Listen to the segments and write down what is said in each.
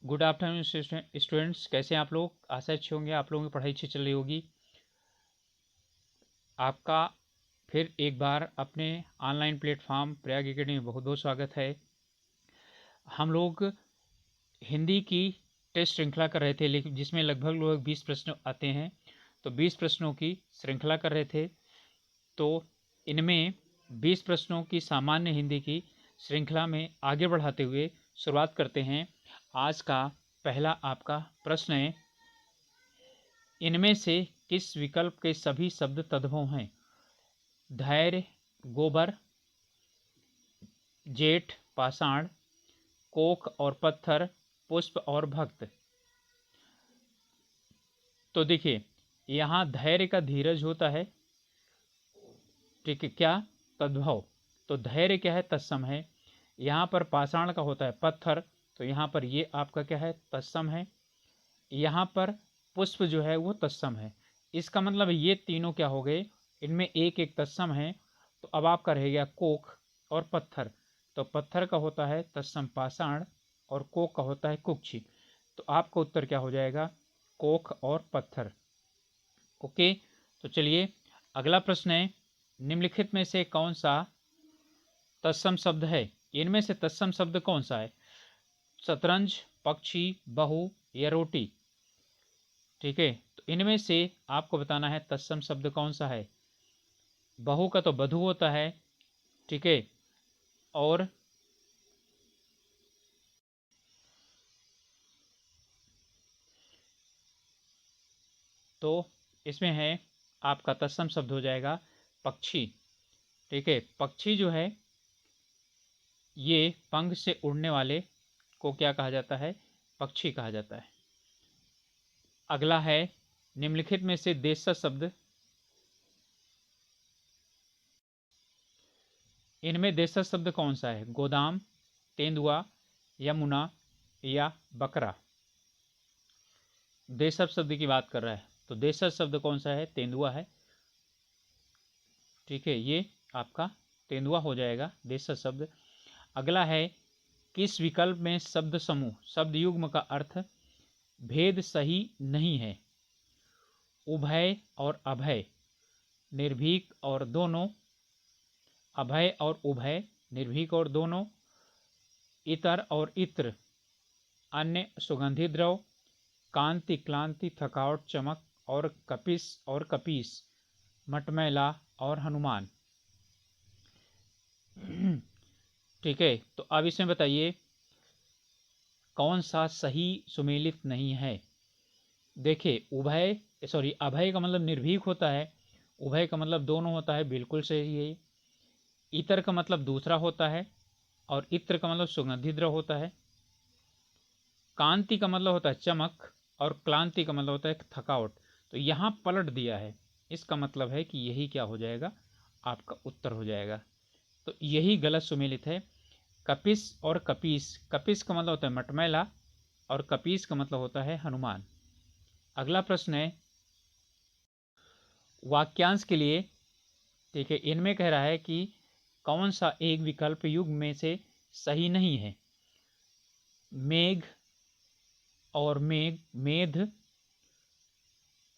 Good afternoon students, कैसे हैं आप लोग। आशा अच्छे होंगे, आप लोगों की पढ़ाई अच्छी चल रही होगी। आपका फिर एक बार अपने ऑनलाइन प्लेटफॉर्म प्रयाग एकेडमी में बहुत बहुत स्वागत है। हम लोग हिंदी की टेस्ट श्रृंखला कर रहे थे, लेकिन जिसमें लगभग 20 प्रश्न आते हैं। तो 20 प्रश्नों की श्रृंखला कर रहे थे। तो इनमें 20 प्रश्नों की सामान्य हिंदी की श्रृंखला में आगे बढ़ाते हुए शुरुआत करते हैं। आज का पहला आपका प्रश्न है, इनमें से किस विकल्प के सभी शब्द तद्भव हैं? धैर्य, गोबर, जेठ, पाषाण, कोक और पत्थर, पुष्प और भक्त। तो देखिए, यहाँ धैर्य का धीरज होता है, ठीक है, क्या तद्भव। तो धैर्य क्या है, तत्सम है। यहाँ पर पाषाण का होता है पत्थर, तो यहाँ पर ये आपका क्या है, तत्सम है। यहाँ पर पुष्प जो है वो तत्सम है। इसका मतलब ये तीनों क्या हो गए, इनमें एक एक तत्सम है। तो अब आपका रह गया कोक और पत्थर। तो पत्थर का होता है तत्सम पाषाण और कोक का होता है कुक्षी। तो आपका उत्तर क्या हो जाएगा, कोक और पत्थर। ओके, तो चलिए अगला प्रश्न है, निम्नलिखित में से कौन सा तत्सम शब्द है? इनमें से तत्सम शब्द कौन सा है? शतरंज, पक्षी, बहु या रोटी। ठीक है, तो इनमें से आपको बताना है तत्सम शब्द कौन सा है। बहु का तो बधु होता है, ठीक है, और तो इसमें है आपका तत्सम शब्द हो जाएगा पक्षी। ठीक है, पक्षी जो है ये पंख से उड़ने वाले को क्या कहा जाता है, पक्षी कहा जाता है। अगला है, निम्नलिखित में से देशज शब्द, इनमें देशज शब्द कौन सा है? गोदाम, तेंदुआ, यमुना या बकरा। देशज शब्द की बात कर रहा है, तो देशज शब्द कौन सा है? तेंदुआ है। ठीक है, ये आपका तेंदुआ हो जाएगा देशज शब्द। अगला है, किस विकल्प में शब्द समूह शब्द युग्म का अर्थ भेद सही नहीं है? उभय और अभय, निर्भीक और दोनों, अभय और उभय, निर्भीक और दोनों, इतर और इत्र, अन्य सुगंधित द्रव, कांति क्लांति थकावट चमक, और कपिस और कपीस, मटमैला और हनुमान। ठीक है, तो अब इसमें बताइए कौन सा सही सुमेलित नहीं है। देखिए, उभय सॉरी अभय का मतलब निर्भीक होता है, उभय का मतलब दोनों होता है, बिल्कुल सही है। इतर का मतलब दूसरा होता है, और इत्र का मतलब सुगंधित द्रव होता है। कांति का मतलब होता है चमक, और क्लांति का मतलब होता है थकावट। तो यहाँ पलट दिया है, इसका मतलब है कि यही क्या हो जाएगा, आपका उत्तर हो जाएगा। तो यही गलत सुमेलित है। कपिस और कपीस, कपिस का मतलब होता है मटमैला, और कपीस का मतलब होता है हनुमान। अगला प्रश्न है, वाक्यांश के लिए। ठीक है, इनमें कह रहा है कि कौन सा एक विकल्प युग में से सही नहीं है? मेघ और मेघ, मेध,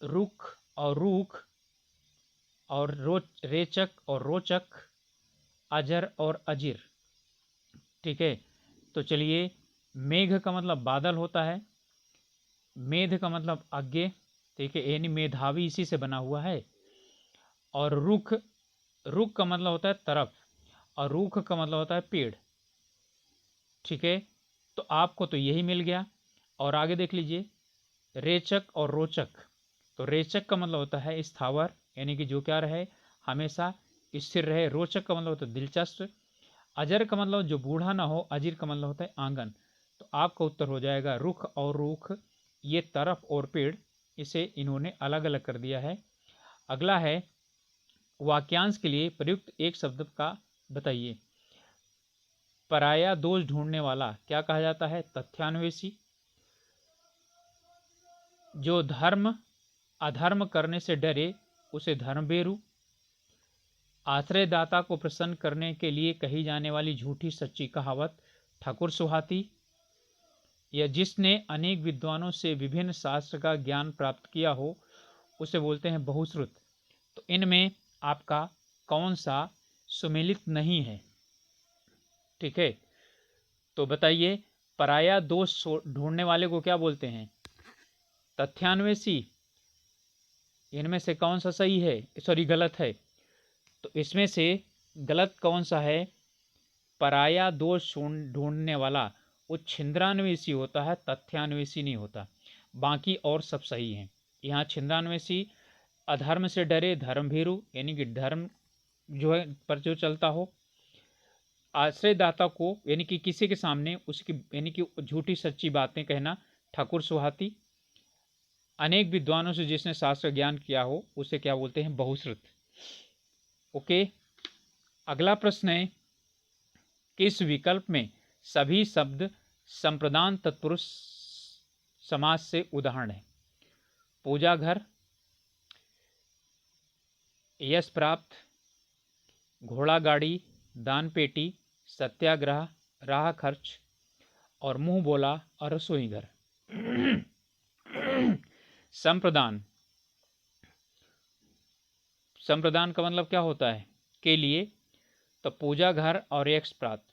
रुख और रूख, और रेचक और रोचक, अजर और अजिर। ठीक है, तो चलिए, मेघ का मतलब बादल होता है, मेध का मतलब आज्ञा, ठीक है, यानी मेधावी इसी से बना हुआ है। और रुख, रुख का मतलब होता है तरफ, और रूख का मतलब होता है पेड़। ठीक है, तो आपको तो यही मिल गया। और आगे देख लीजिए, रेचक और रोचक। तो रेचक का मतलब होता है स्थावर, यानी कि जो क्या रहे, हमेशा स्थिर रहे। रोचक का मतलब होता है दिलचस्प। अजर का मतलब जो बूढ़ा ना हो, अजीर का मतलब होता है आंगन। तो आपका उत्तर हो जाएगा रुख और रूख, ये तरफ और पेड़, इसे इन्होंने अलग अलग कर दिया है। अगला है, वाक्यांश के लिए प्रयुक्त एक शब्द का बताइए। पराया दोष ढूंढने वाला क्या कहा जाता है? तथ्यान्वेषी। जो धर्म अधर्म करने से डरे उसे धर्मबेरू। आश्रयदाता को प्रसन्न करने के लिए कही जाने वाली झूठी सच्ची कहावत ठाकुर सुहाती। या जिसने अनेक विद्वानों से विभिन्न शास्त्र का ज्ञान प्राप्त किया हो उसे बोलते हैं बहुश्रुत। तो इनमें आपका कौन सा सुमेलित नहीं है? ठीक है, तो बताइए, पराया दोष ढूंढने वाले को क्या बोलते हैं? तथ्यान्वेषी। इनमें से कौन सा सही है, सॉरी गलत है? तो इसमें से गलत कौन सा है? पराया दोष ढूंढने वाला वो छिंद्रान्वेषी होता है, तथ्यान्वेषी नहीं होता। बाकी और सब सही हैं। यहाँ छिंद्रान्वेषी अधर्म से डरे धर्म भीरु, यानी कि धर्म जो है पर जो चलता हो, आश्रयदाता को यानी कि किसी के सामने उसकी यानी कि झूठी सच्ची बातें कहना ठाकुर सुहाती, अनेक विद्वानों से जिसने शास्त्र ज्ञान किया हो उसे क्या बोलते हैं? बहुश्रुत। ओके, अगला प्रश्न है, किस विकल्प में सभी शब्द संप्रदान तत्पुरुष समास से उदाहरण है? पूजा घर, यश प्राप्त, घोड़ा गाड़ी, दान पेटी, सत्याग्रह, राह खर्च और मुंह बोला और रसोई घर। संप्रदान, संप्रदान का मतलब क्या होता है? के लिए। तो पूजा घर और यश प्राप्त,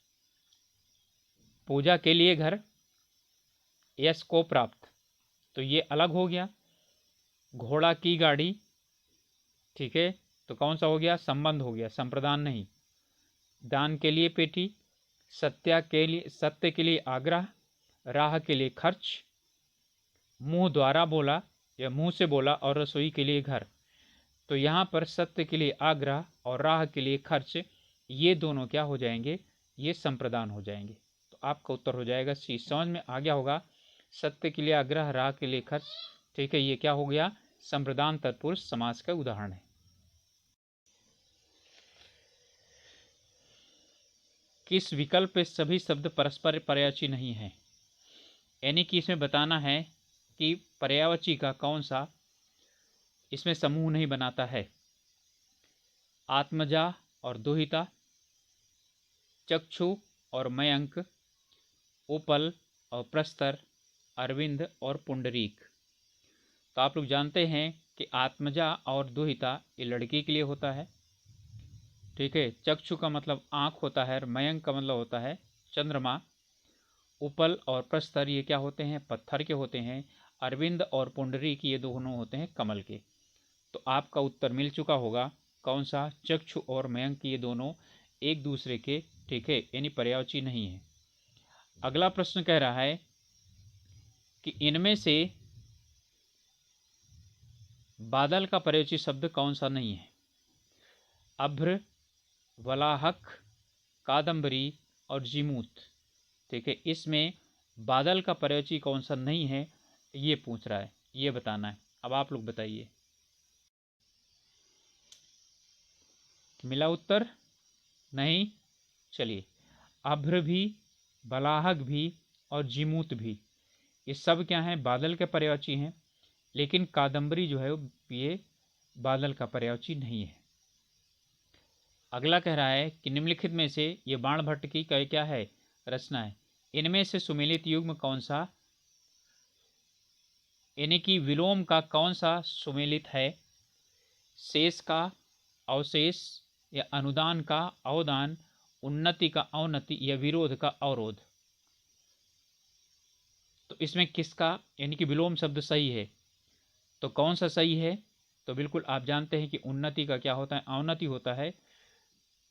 पूजा के लिए घर, यश को प्राप्त, तो ये अलग हो गया। घोड़ा की गाड़ी, ठीक है, तो कौन सा हो गया? संबंध हो गया, संप्रदान नहीं। दान के लिए पेटी, सत्य के लिए आग्रह, राह के लिए खर्च, मुंह द्वारा बोला या मुंह से बोला और रसोई के लिए घर। तो यहाँ पर सत्य के लिए आग्रह और राह के लिए खर्च, ये दोनों क्या हो जाएंगे? ये संप्रदान हो जाएंगे। तो आपका उत्तर हो जाएगा सी। समझ में आ गया होगा, सत्य के लिए आग्रह, राह के लिए खर्च, ठीक है, ये क्या हो गया? संप्रदान तत्पुरुष समास का उदाहरण है। किस विकल्प पे सभी शब्द परस्पर पर्यायवाची नहीं है? यानी कि इसमें बताना है कि पर्यायवाची का कौन सा इसमें समूह नहीं बनाता है। आत्मजा और दुहिता, चक्षु और मयंक, उपल और प्रस्तर, अरविंद और पुंडरीक। तो आप लोग जानते हैं कि आत्मजा और दुहिता ये लड़की के लिए होता है, ठीक है। चक्षु का मतलब आँख होता है, मयंक का मतलब होता है चंद्रमा, उपल और प्रस्तर ये क्या होते हैं? पत्थर के होते हैं। अरविंद और पुंडरीक ये दोनों होते हैं कमल के। तो आपका उत्तर मिल चुका होगा, कौन सा? चक्षु और मयंक ये दोनों एक दूसरे के, ठीक है, यानी पर्यायवाची नहीं है। अगला प्रश्न कह रहा है कि इनमें से बादल का पर्यायवाची शब्द कौन सा नहीं है? अभ्र, वलाहक, कादम्बरी और जीमूत, ठीक है। इसमें बादल का पर्यायवाची कौन सा नहीं है, ये पूछ रहा है, ये बताना है। अब आप लोग बताइए, मिला उत्तर? नहीं? चलिए, अभ्र भी, बलाहक भी और जीमूत भी, ये सब क्या हैं? बादल के पर्यायवाची हैं। लेकिन कादम्बरी जो है ये बादल का पर्यायवाची नहीं है। अगला कह रहा है कि निम्नलिखित में से ये बाणभट्ट की क्या है? रचना है। इनमें से सुमेलित युग्म कौन सा, यानी कि विलोम का कौन सा सुमेलित है? शेष का अवशेष, या अनुदान का अवदान, उन्नति का अवनति, या विरोध का अवरोध। तो इसमें किसका यानी कि विलोम शब्द सही है? तो कौन सा सही है? तो बिल्कुल आप जानते हैं कि उन्नति का क्या होता है? अवनति होता है।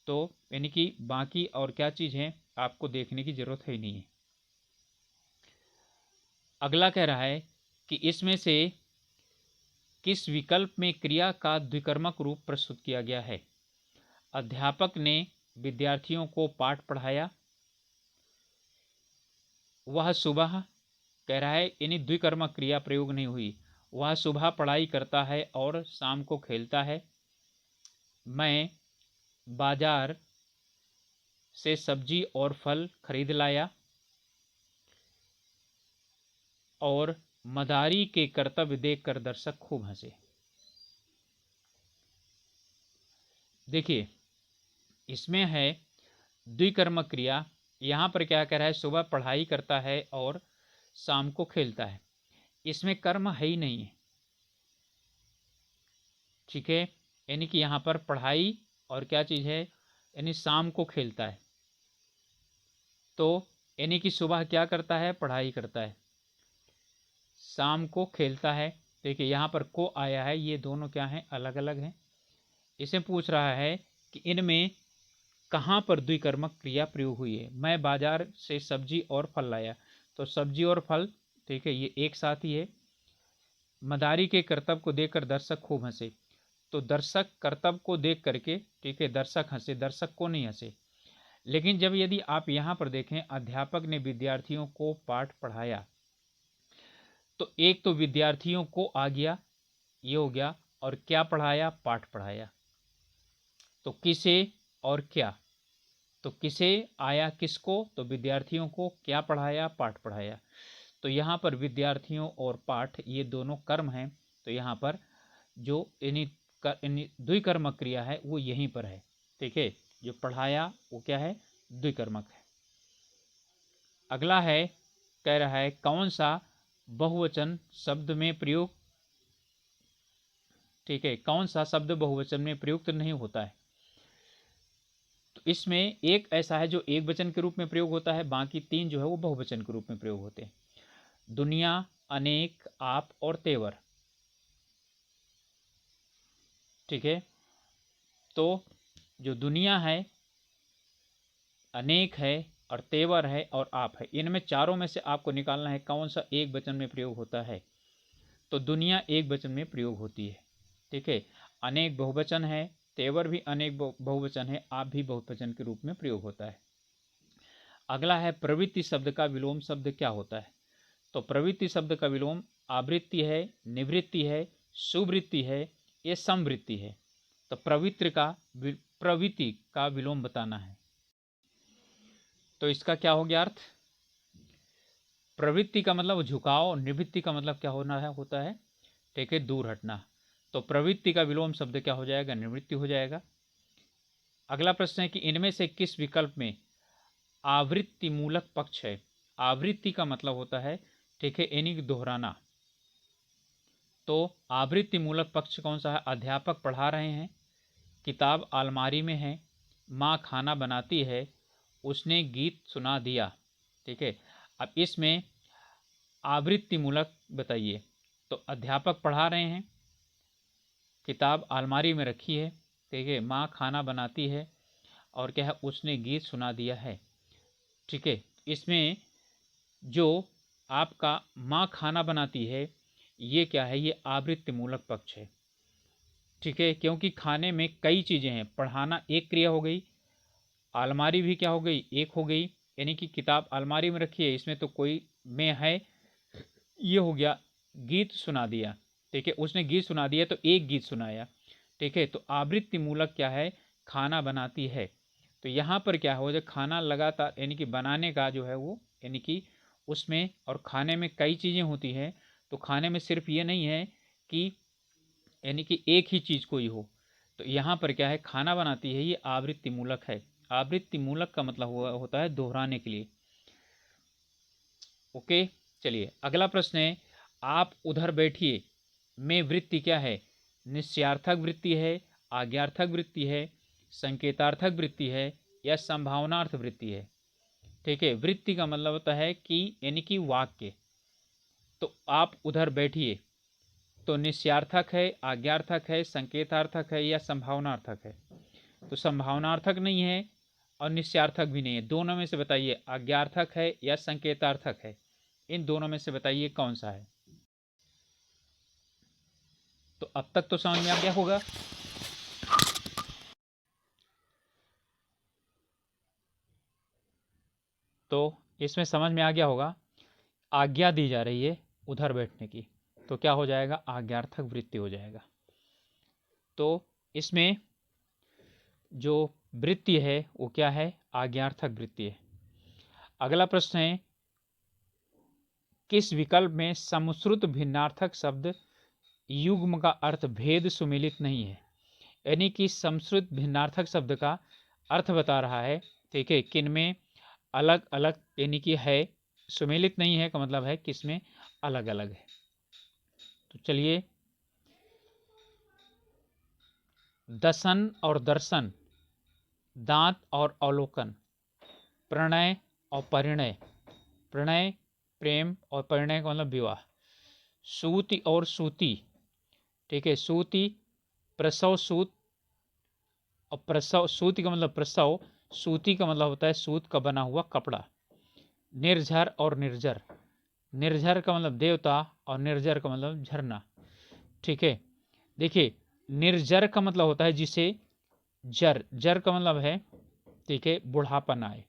तो यानी कि बाकी और क्या चीज़ है आपको देखने की जरूरत है ही नहीं है। अगला कह रहा है कि इसमें से किस विकल्प में क्रिया का द्विकर्मक रूप प्रस्तुत किया गया है? अध्यापक ने विद्यार्थियों को पाठ पढ़ाया, वह सुबह, कह रहा है यानी द्विकर्मक क्रिया प्रयोग नहीं हुई। वह सुबह पढ़ाई करता है और शाम को खेलता है। मैं बाजार से सब्जी और फल खरीद लाया। और मदारी के कर्तव्य देखकर दर्शक खूब हंसे। देखिए, इसमें है द्विकर्मक क्रिया। यहाँ पर क्या कह रहा है? सुबह पढ़ाई करता है और शाम को खेलता है। इसमें कर्म है ही नहीं है, ठीक है। यानी कि यहाँ पर पढ़ाई और क्या चीज़ है, यानी शाम को खेलता है। तो यानी कि सुबह क्या करता है, पढ़ाई करता है, शाम को खेलता है। देखिए यहाँ पर को आया है, ये दोनों क्या हैं, अलग अलग हैं। इसे पूछ रहा है कि इनमें कहाँ पर द्विकर्मक क्रिया प्रयोग हुई है। मैं बाजार से सब्जी और फल लाया, तो सब्जी और फल, ठीक है, ये एक साथ ही है। मदारी के कर्तव्य को देखकर दर्शक खूब हंसे, तो दर्शक कर्तव्य को देख करके, ठीक है, दर्शक हंसे, दर्शक को नहीं हंसे। लेकिन जब यदि आप यहाँ पर देखें, अध्यापक ने विद्यार्थियों को पाठ पढ़ाया, तो एक तो विद्यार्थियों को आ गया, ये हो गया, और क्या पढ़ाया, पाठ पढ़ाया। तो किसे और क्या, तो किसे आया, किसको, तो विद्यार्थियों को, क्या पढ़ाया, पाठ पढ़ाया। तो यहाँ पर विद्यार्थियों और पाठ ये दोनों कर्म हैं। तो यहाँ पर जो इन्हीं द्विकर्मक क्रिया है वो यहीं पर है, ठीक है। जो पढ़ाया वो क्या है, द्विकर्मक है। अगला है, कह रहा है कौन सा बहुवचन शब्द में प्रयोग, ठीक है, कौन सा शब्द बहुवचन में प्रयुक्त नहीं होता है। तो इसमें एक ऐसा है जो एक वचन के रूप में प्रयोग होता है, बाकी तीन जो है वो बहुवचन के रूप में प्रयोग होते हैं। दुनिया, अनेक, आप और तेवर, ठीक है। तो जो दुनिया है, अनेक है, और तेवर है, और आप है, इनमें चारों में से आपको निकालना है कौन सा एक वचन में प्रयोग होता है। तो दुनिया एक वचन में प्रयोग होती है, ठीक है। अनेक बहुवचन है, तेवर भी अनेक बहुवचन है, आप भी बहुवचन के रूप में प्रयोग होता है। अगला है प्रवृत्ति शब्द का विलोम शब्द क्या होता है। तो प्रवृत्ति शब्द का विलोम आवृत्ति है, निवृत्ति है, सुवृत्ति है, ये समवृत्ति है। तो प्रवृत्ति का विलोम बताना है। तो इसका क्या हो गया अर्थ, प्रवृत्ति का मतलब झुकाव, निवृत्ति का मतलब क्या होना है, होता है, ठीक है, दूर हटना। तो प्रवृत्ति का विलोम शब्द क्या हो जाएगा, निवृत्ति हो जाएगा। अगला प्रश्न है कि इनमें से किस विकल्प में आवृत्ति मूलक पक्ष है। आवृत्ति का मतलब होता है, ठीक है, यानी दोहराना। तो आवृत्ति मूलक पक्ष कौन सा है, अध्यापक पढ़ा रहे हैं, किताब अलमारी में है, माँ खाना बनाती है, उसने गीत सुना दिया, ठीक है। अब इसमें आवृत्ति मूलक बताइए। तो अध्यापक पढ़ा रहे हैं, किताब अलमारी में रखी है, ठीक है, माँ खाना बनाती है, और क्या है, उसने गीत सुना दिया है, ठीक है। इसमें जो आपका माँ खाना बनाती है, ये क्या है, ये आवृत्ति मूलक पक्ष है, ठीक है। क्योंकि खाने में कई चीज़ें हैं, पढ़ाना एक क्रिया हो गई, अलमारी भी क्या हो गई, एक हो गई, यानी कि किताब अलमारी में रखी है, इसमें तो कोई में है, ये हो गया, गीत सुना दिया, ठीक है, उसने गीत सुना दिया तो एक गीत सुनाया, ठीक है। तो आवृत्ति मूलक क्या है, खाना बनाती है। तो यहाँ पर क्या हो जाए, खाना लगातार, यानी कि बनाने का जो है वो, यानी कि उसमें, और खाने में कई चीज़ें होती हैं, तो खाने में सिर्फ ये नहीं है कि यानी कि एक ही चीज़ कोई हो। तो यहाँ पर क्या है, खाना बनाती है, ये आवृत्ति मूलक है। आवृत्ति मूलक का मतलब होता है दोहराने के लिए। ओके, चलिए अगला प्रश्न है, आप उधर बैठिए में वृत्ति क्या है, निश्चयार्थक वृत्ति है, आज्ञार्थक वृत्ति है, संकेतार्थक वृत्ति है, या संभावनार्थ वृत्ति है, ठीक है। वृत्ति का मतलब होता है कि यानी कि वाक्य। तो आप उधर बैठिए, तो निश्चयार्थक है, आज्ञार्थक है, संकेतार्थक है, या संभावनार्थक है। तो संभावनार्थक नहीं है और निश्चयार्थक भी नहीं है, दोनों में से बताइए, आज्ञार्थक है या संकेतार्थक है, इन दोनों में से बताइए कौन सा है। तो अब तक तो समझ में आ गया होगा। तो इसमें समझ में आ गया होगा, आज्ञा दी जा रही है उधर बैठने की, तो क्या हो जाएगा, आज्ञार्थक वृत्ति हो जाएगा। तो इसमें जो वृत्ति है वो क्या है, आज्ञार्थक वृत्ति है। अगला प्रश्न है, किस विकल्प में समुश्रुत भिन्नार्थक शब्द युग्म का अर्थ भेद सुमिलित नहीं है। यानी कि समश्रुत भिन्नार्थक शब्द का अर्थ बता रहा है, ठीक है, किन में अलग अलग यानी कि है, सुमेलित नहीं है का मतलब है कि इसमें अलग अलग है। तो चलिए, दसन और दर्शन, दांत और अवलोकन, प्रणय और परिणय, प्रणय प्रेम और परिणय का मतलब विवाह, सूति और सूती, ठीक है, सूति प्रसव सूत, और प्रसव सूति का मतलब प्रसव, सूती का मतलब होता है सूत का बना हुआ कपड़ा, निर्झर और निर्जर, निर्झर का मतलब देवता और निर्जर का मतलब झरना, ठीक है। देखिए, निर्जर का मतलब होता है जिसे जर, जर का मतलब है, ठीक है, बुढ़ापन आए,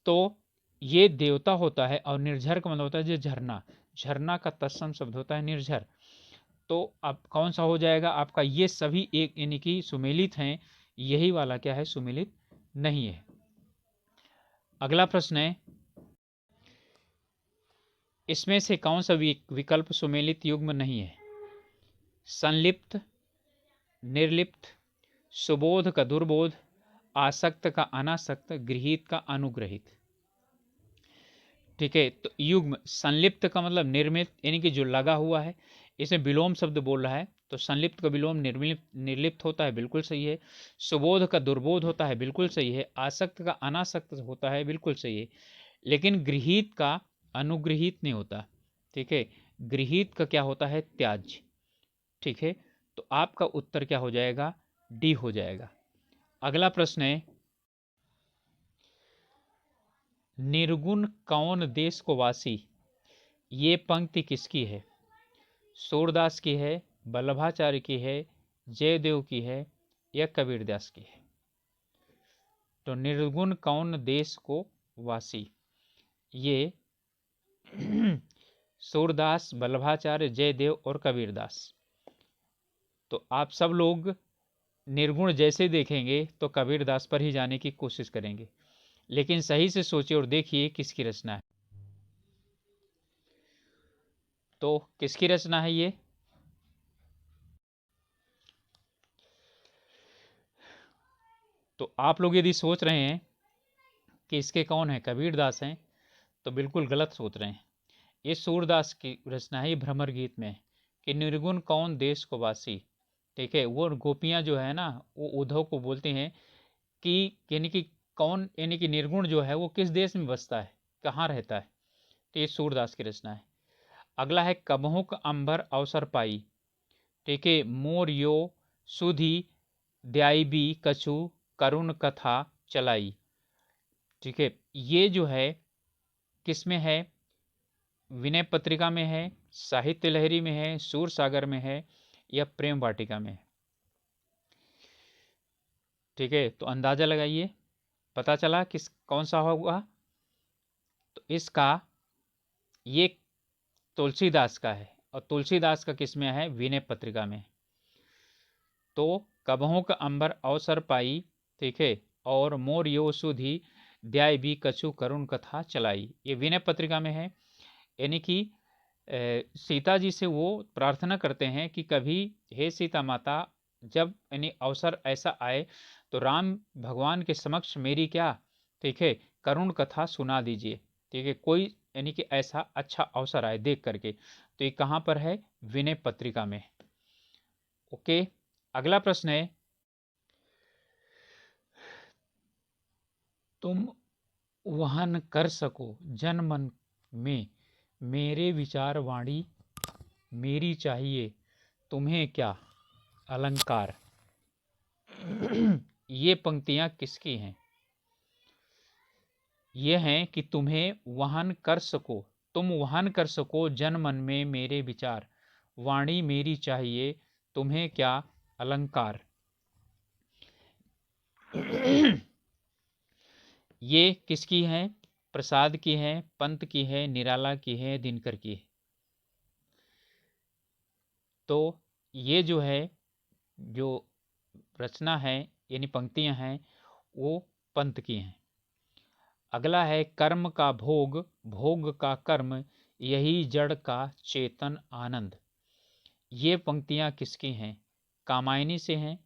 तो ये देवता होता है, और निर्झर का मतलब होता है जो झरना, झरना का तत्सम शब्द होता है निर्झर। तो अब कौन सा हो जाएगा आपका, ये सभी एक यानी कि सुमेलित हैं, यही वाला क्या है, सुमेलित नहीं है। अगला प्रश्न है, इसमें से कौन सा विकल्प सुमेलित युग्म नहीं है, संलिप्त, निर्लिप्त, सुबोध का दुर्बोध, आसक्त का अनासक्त, गृहीत का अनुग्रहित, ठीक है। तो युग्म, संलिप्त का मतलब निर्मित यानी कि जो लगा हुआ है, इसमें विलोम शब्द बोल रहा है, तो संलिप्त का विलोम निर्लिप्त होता है, बिल्कुल सही है। सुबोध का दुर्बोध होता है, बिल्कुल सही है। आसक्त का अनासक्त होता है, बिल्कुल सही है। लेकिन गृहीत का अनुग्रहित नहीं होता, ठीक है। गृहीत का क्या होता है, त्याज्य, ठीक है। तो आपका उत्तर क्या हो जाएगा, डी हो जाएगा। अगला प्रश्न है, निर्गुण कौन देश को वासी, ये पंक्ति किसकी है, सूरदास की है, वल्लभाचार्य की है, जयदेव की है, या कबीरदास की है। तो निर्गुण कौन देश को वासी, ये सूरदास, वल्लभाचार्य, जयदेव और कबीरदास। तो आप सब लोग निर्गुण जैसे देखेंगे तो कबीरदास पर ही जाने की कोशिश करेंगे, लेकिन सही से सोचिए और देखिए किसकी रचना है। तो किसकी रचना है ये, तो आप लोग यदि सोच रहे हैं कि इसके कौन है, कबीरदास हैं, तो बिल्कुल गलत सोच रहे हैं। ये सूरदास की रचना है, ये भ्रमर गीत में, कि निर्गुण कौन देश को वासी, ठीक है। वो गोपियां जो है ना, वो उद्धव को बोलते हैं कि यानी कि कौन, यानी कि निर्गुण जो है वो किस देश में बसता है, कहाँ रहता है, तो ये सूरदास की रचना है। अगला है, कबहुक अंबर अवसर पाई, ठीक है, मोर यो सुधी द्याईबी कछु करुण कथा चलाई, ठीक है। ये जो है किस में है, विनय पत्रिका में है, साहित्य लहरी में है, सूर सागर में है, या प्रेम वाटिका में है, ठीक है। तो अंदाजा लगाइए, पता चला किस कौन सा होगा। तो इसका, ये तुलसीदास का है, और तुलसीदास का किस में है, विनय पत्रिका में। तो कबहों का अंबर अवसर पाई, ठीक है, और मोर यो सुधी द्याय भी कछु करुण कथा चलाई, ये विनय पत्रिका में है। यानी कि सीता जी से वो प्रार्थना करते हैं कि कभी हे सीता माता, जब यानी अवसर ऐसा आए तो राम भगवान के समक्ष मेरी क्या, ठीक है, करुण कथा सुना दीजिए, ठीक है, कोई यानी कि ऐसा अच्छा अवसर आए देख करके। तो ये कहाँ पर है, विनय पत्रिका में। ओके, अगला प्रश्न है, तुम वहन कर सको जन मन में मेरे विचार वाणी, मेरी चाहिए तुम्हें क्या अलंकार। ये पंक्तियां किसकी हैं, ये हैं कि तुम्हें वहन कर सको, तुम वहन कर सको जन मन में मेरे विचार, वाणी मेरी चाहिए तुम्हें क्या अलंकार। ये किसकी है, प्रसाद की है, पंत की है, निराला की है, दिनकर की है। तो ये जो है, जो रचना है यानी पंक्तियां हैं, वो पंत की हैं। अगला है, कर्म का भोग, भोग का कर्म, यही जड़ का चेतन आनंद। ये पंक्तियां किसकी हैं, कामायनी से हैं,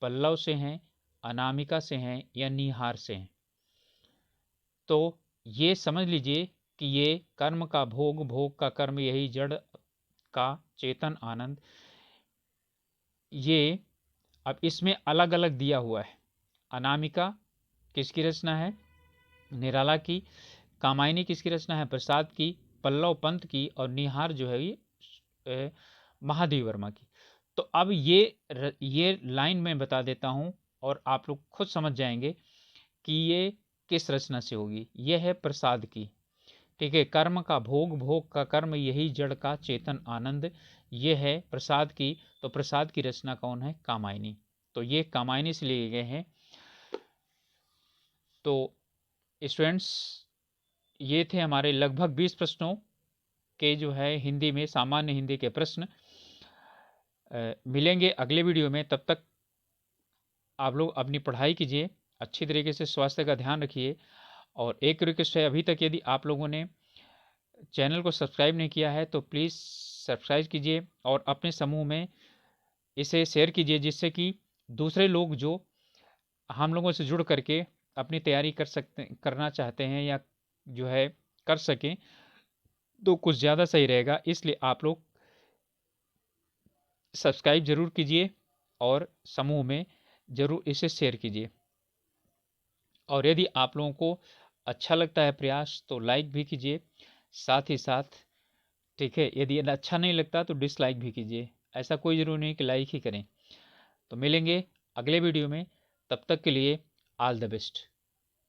पल्लव से हैं, अनामिका से हैं, या निहार से हैं। तो ये समझ लीजिए कि ये कर्म का भोग, भोग का कर्म, यही जड़ का चेतन आनंद। ये अब इसमें अलग अलग दिया हुआ है। अनामिका किसकी रचना है? निराला की। कामायनी किसकी रचना है? प्रसाद की। पल्लव पंत की। और निहार जो है ये महादेव वर्मा की। तो अब ये लाइन मैं बता देता हूं और आप लोग खुद समझ जाएंगे कि ये किस रचना से होगी। यह है प्रसाद की। ठीक है, कर्म का भोग, भोग का कर्म, यही जड़ का चेतन आनंद, ये है प्रसाद की। तो प्रसाद की रचना कौन है? कामायनी। तो ये कामायनी से लिए गए हैं। तो स्टूडेंट्स, ये थे हमारे लगभग 20 प्रश्नों के जो है हिंदी में, सामान्य हिंदी के प्रश्न। मिलेंगे अगले वीडियो में। तब तक आप लोग अपनी पढ़ाई कीजिए, अच्छी तरीके से स्वास्थ्य का ध्यान रखिए। और एक रिक्वेस्ट है, अभी तक यदि आप लोगों ने चैनल को सब्सक्राइब नहीं किया है तो प्लीज़ सब्सक्राइब कीजिए और अपने समूह में इसे शेयर कीजिए, जिससे कि दूसरे लोग जो हम लोगों से जुड़ करके अपनी तैयारी करना चाहते हैं या जो है कर सकें, तो कुछ ज़्यादा सही रहेगा। इसलिए आप लोग सब्सक्राइब ज़रूर कीजिए और समूह में ज़रूर इसे शेयर कीजिए। और यदि आप लोगों को अच्छा लगता है प्रयास तो लाइक भी कीजिए, साथ ही साथ ठीक है, यदि अच्छा नहीं लगता तो डिसलाइक भी कीजिए। ऐसा कोई ज़रूरी नहीं कि लाइक ही करें। तो मिलेंगे अगले वीडियो में, तब तक के लिए ऑल द बेस्ट।